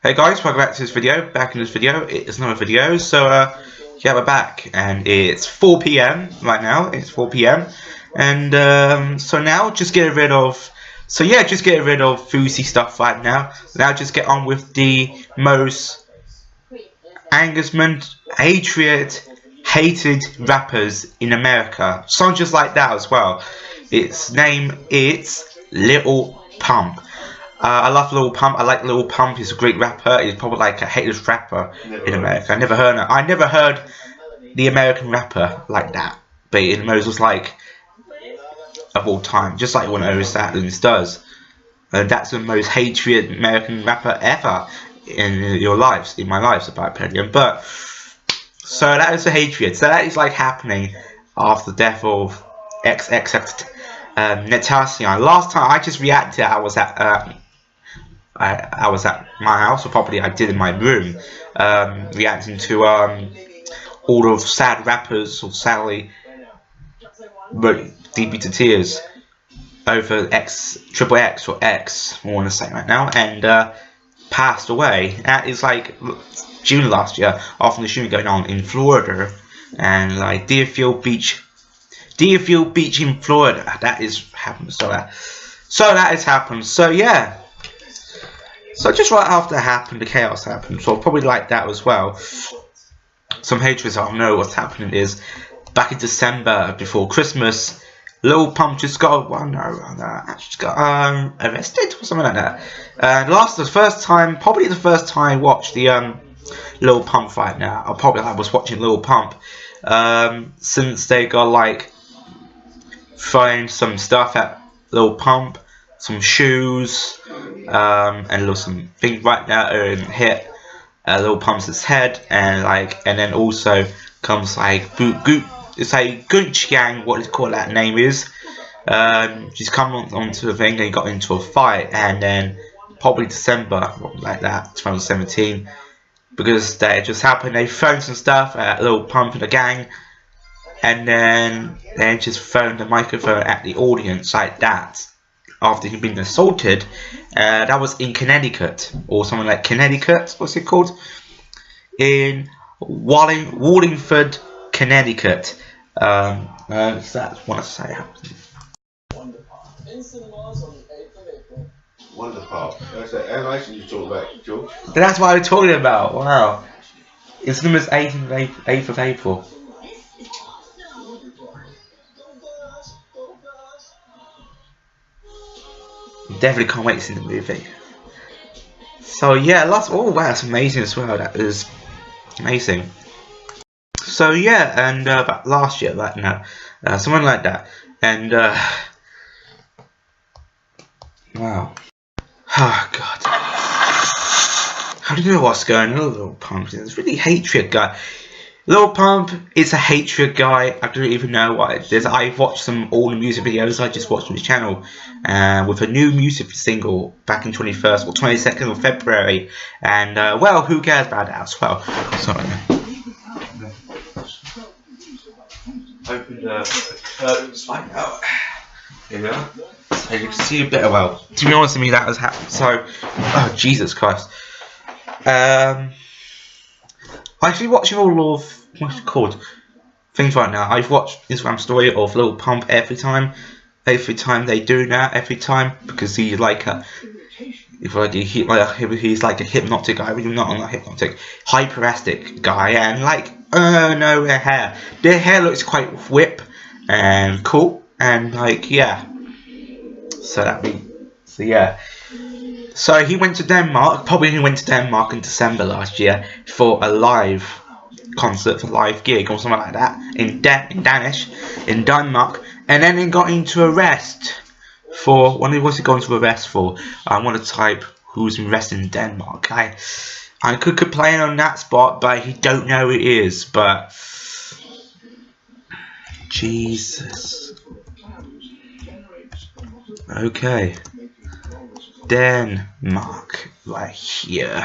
Hey guys, welcome back to this video. Back in this video, it's another video. So yeah, we're back, and it's 4 PM right now. It's 4 PM, and so now just get rid of. So yeah, just get rid of foosy stuff right now. Now just get on with the most angusment, hated rappers in America. Songs just like that as well. Its name is Lil Pump. I love Lil Pump. I like Lil Pump. He's a great rapper. He's probably like a hated rapper in America. I never heard the American rapper like that. But in most like of all time, just like one of those Satlins does. That's the most hated American rapper ever in your lives, in my lives, about opinion. But so that is the hatred. So that is like happening after the death of XXX Natasha. Last time I just reacted, I was at my house, or probably I did in my room, reacting to all of sad rappers, or sadly deeply to tears over Triple X, or X, I want to say right now, and passed away. That is like June last year, after the shooting going on in Florida, and like Deerfield Beach in Florida. That is happened. So that has happened. So yeah. So just right after it happened, the chaos happened. So probably like that as well. Some hatreds, I don't know what's happening is, back in December before Christmas, Lil Pump just got arrested or something like that. The first time I watched the Lil Pump right now. I was watching Lil Pump since they got like throwing some stuff at Lil Pump, some shoes, and some things right now hit Lil Pump's head, and then also comes like it's like Gucci Gang, what it's called, that name is. She's come onto the thing, and he got into a fight, and then probably December, like that, 2017, because that just happened. They thrown some stuff at Lil Pump and the gang, and then they just thrown the microphone at the audience like that. After he'd been assaulted, that was in Connecticut, or something like Connecticut. What's it called? In Wallingford, Connecticut. That's what I say. Wonderful. How nice you talk about, George. That's what I'm talking about. Wow. It's the 8th of April. Definitely can't wait to see the movie. So yeah, oh wow, that's amazing as well. That is amazing. So yeah, and about last year, like something like that, and wow, oh god, I don't know what's going on. Lil Pump, it's really hatred guy. Lil Pump is a hatred guy. I don't even know what it is. I've watched all the music videos. I just watched on his channel with a new music single back in 21st or 22nd of February. And well, who cares about that as well? Sorry. Open the curtains right now. Here we are. So you can see a bit. Well, to be honest with me, that has happened. So, oh Jesus Christ. I've been watching all of what's it called things right now. I've watched Instagram story of Lil Pump every time they do that. Every time, because he's like he's like a hypnotic guy. Really not a hypnotic, hyperastic guy, and like no hair. Their hair looks quite whip and cool, and like yeah. So he went to Denmark. Probably he went to Denmark in December last year for a live concert, for a live gig or something like that in Denmark, and then he got into arrest for what was he going to arrest for? I want to type who's arrested in Denmark. I could complain on that spot, but he don't know who it is. But Jesus. Okay. Denmark, right here.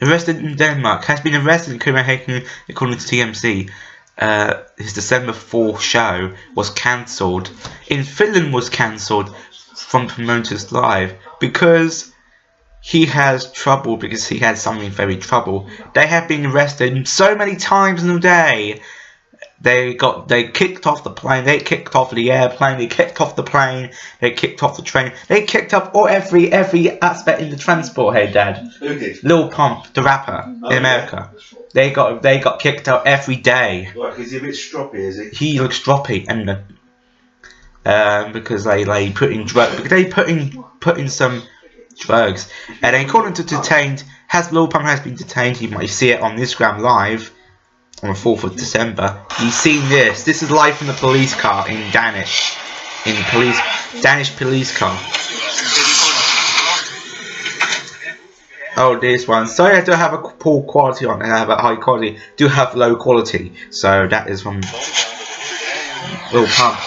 arrested in Denmark, has been arrested in Copenhagen according to TMC. His December 4th show was cancelled. In Finland was cancelled from promoters live because he has trouble, because he had something very trouble. They have been arrested so many times in a day. They kicked off the plane, they kicked off the airplane, they kicked off the plane, they kicked off the train, they kicked off every aspect in the transport. Hey Dad. Okay. Lil Pump, the rapper in America. They got kicked out every day. Right, is he a bit stroppy, is he? He looks stroppy, and because they put in drugs, because they put in some drugs. And according to detained, Lil Pump has been detained. You might see it on Instagram live on the 4th of December. You've seen this. This is live from the police car in Danish police car. Oh, this one. Sorry, I don't have a poor quality on, and I have a high quality. Do have low quality. So that is from Lil Pump.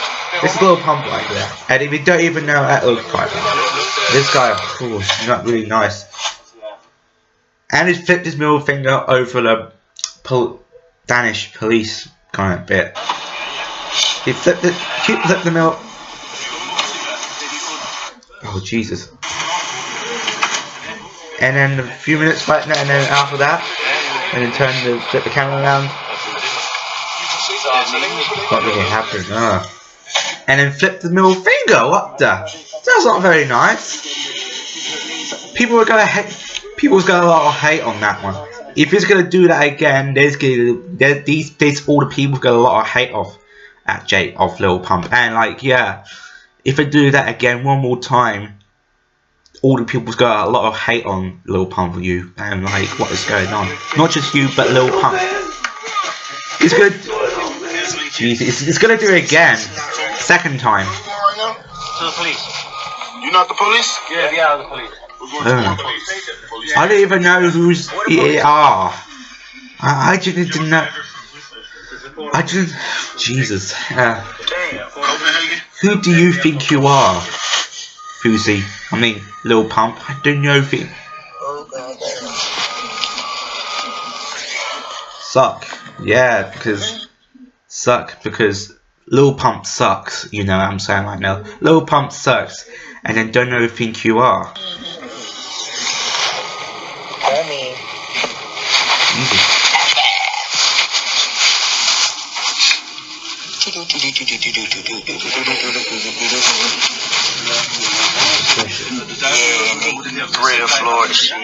This is Lil Pump right there. And if you don't even know that looks like that, this guy, of course, not really nice. And he's flipped his middle finger over the Danish police kind of bit. He flipped it. Keep flipped the middle. Oh Jesus. And then a few minutes like that, and then after that, and then flip the camera around. What really happened? And then flip the middle finger. What the? That's not very nice. People's gonna a lot of hate on that one. If he's gonna do that again, there's all the people got a lot of hate of Lil Pump. And like, yeah, if they do that again one more time, all the people's got a lot of hate on Lil Pump for you, and like, what is going on? Not just you, but Lil Pump. It's good. Jesus, it's gonna do it again. Second time. To the police. You not the police? Yeah, we are the police. I don't even know who's they are. I didn't know. I didn't. Jesus. Who do you think you are, Fuzi? I mean, Lil Pump. I don't know if it. Yeah, because Lil Pump sucks. You know what I'm saying right now. Lil Pump sucks, and then don't know who think you are. Real Florida shit.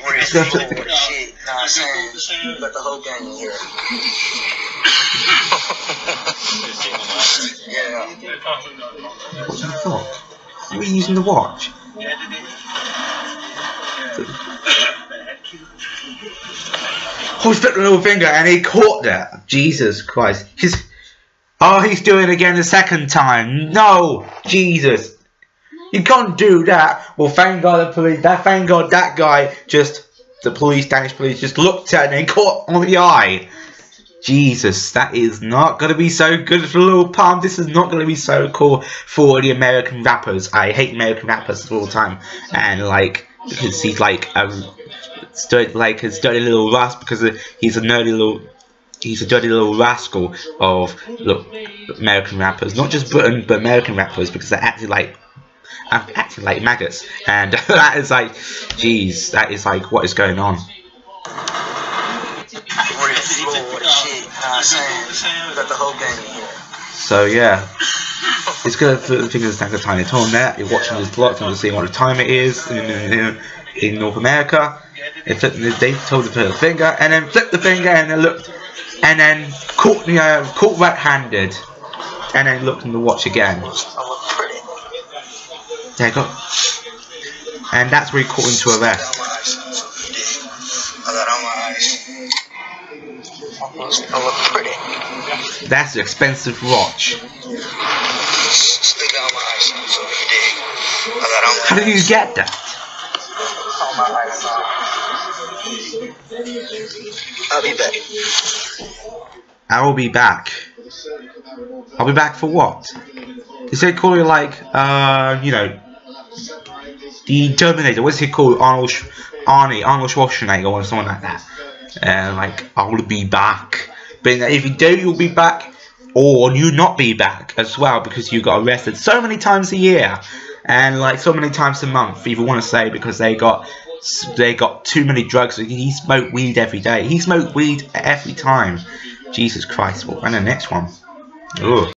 Real Florida shit. Nah, I'm saying, you got the whole gang in here. Yeah. What the fuck? Are we using the watch? Oh, he flipped the little finger and he caught that. Jesus Christ. He's doing it again the second time. No! Jesus. You can't do that. Well, thank God the police, thank God that guy the Danish police just looked at it and caught on the eye. Jesus, that is not going to be so good for Lil Pump. This is not going to be so cool for the American rappers. I hate American rappers all the time. And like, because he's like a dirty little rascal, because he's a dirty little rascal of American rappers. Not just Britain, but American rappers, because they're acting like maggots. And that is like, jeez, that is like, what is going on? So yeah, it's good for the fingers to tiny tone there. You're watching this vlog and seeing what the time it is in North America. They told to put a finger and then flipped the finger and then looked and then caught right-handed and then looked in the watch again. There you go. And that's where he caught into arrest. That's an expensive watch. How did you get that? I'll be back. I will be back. I'll be back for what? Is they call you like, you know, the Terminator. What's he called? Arnold Schwarzenegger or something like that. And like, I'll be back. But if you do, you'll be back, or you not be back as well because you got arrested so many times a year, and like so many times a month. If you want to say because they got too many drugs. He smoked weed every day. He smoked weed every time. Jesus Christ. Well, and the next one. Ugh.